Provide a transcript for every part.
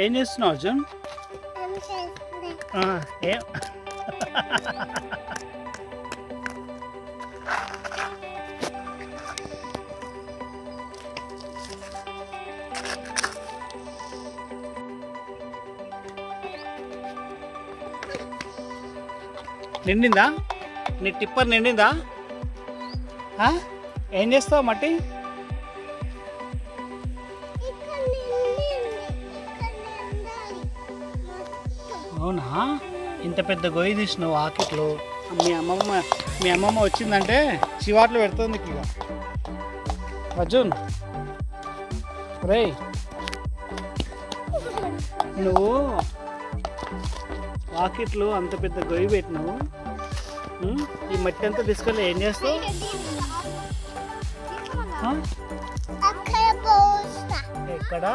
ఏం చేస్తున్నావు అర్జున్? ఏం నిండిందా? నీ టిప్పర్ నిండిందా? ఏం చేస్తావు మట్టి? అవునా? ఇంత పెద్ద గొయ్యి తీసినావు ఆకిట్లో. మీ అమ్మమ్మ వచ్చిందంటే చివాట్లు పెడుతుంది ఇక. అర్జున్ రే, నువ్వు వాకిట్లో అంత పెద్ద గొయ్యి పెట్టినావు. ఈ మట్టి అంతా తీసుకెళ్ళి ఏం చేస్తావు? ఎక్కడ?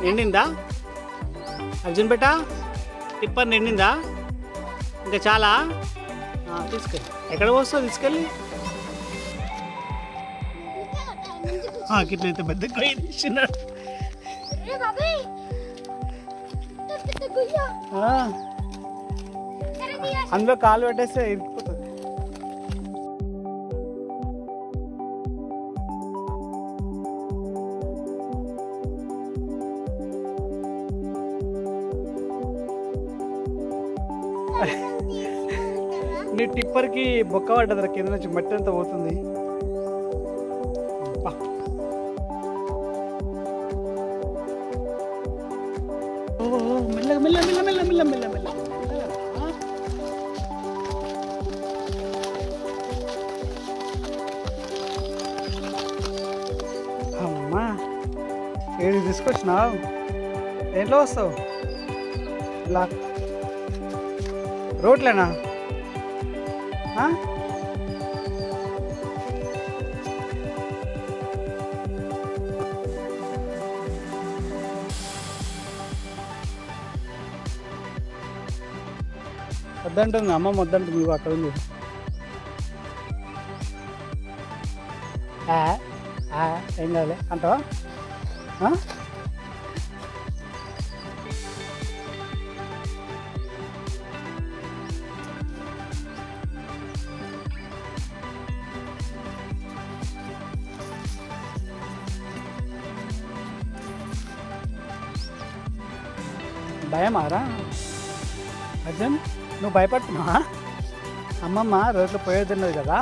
నిండిందా అర్జున్ బేట? టిప్పర్ నిండిందా? ఇంకా చాలా? తీసుకెళ్ళి ఎక్కడ పోస్తావు? తీసుకెళ్ళి కిట్లయితే పెద్ద గొయ్యి తీసినాడు. అందులో కాలు పెట్టేస్తే ఇరికిపోతుంది. నీ టిప్పర్కి బొక్క పడ్డది, కింద నుంచి మట్టి అంతా పోతుంది. మెల్ల మెల్ల మెల్ల మెల్ల మెల్ల మెల్ల మెల్ల. అమ్మా, ఏడు తీసుకొచ్చినావు. దేంట్లో వస్తావు? ఇలా రోడ్లేనా? వద్దంటుంది అమ్మ, వద్దంటుంది. మీకు అక్కడ ఉంది. ఏం కావాలి అంటావా? భయమారా అర్జున్? నువ్వు భయపడుతున్నావా? అమ్మమ్మ రోడ్లో పోయేదిన్నది కదా,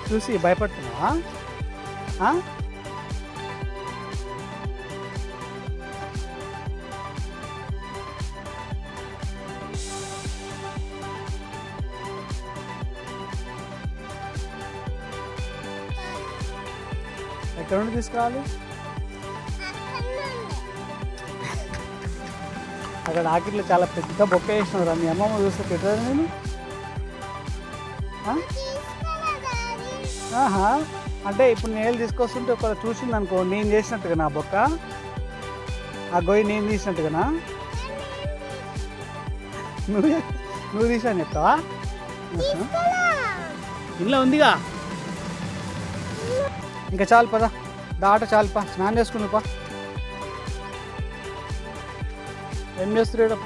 చూసి భయపడుతున్నావా? ఎక్కడ నుండి తీసుకురావాలి? అక్కడ ఆకిట్లో చాలా పెద్ద బొక్క వేసినారు. మీ అమ్మమ్మ చూస్తే పెట్టారు. నేను అంటే ఇప్పుడు నేను తీసుకొస్తుంటే ఒక చూసింది అనుకో, నేను చేసినట్టుగా నా బొక్క, ఆ గొయ్యి నేను తీసినట్టుగా. నువ్వు తీసాను చెప్తావా? ఇంట్లో ఉందిగా. ఇంకా చాలు పదా, దాట చాలు పా, స్నానం చేసుకుంది పా. ఏం చేస్తున్నాడు?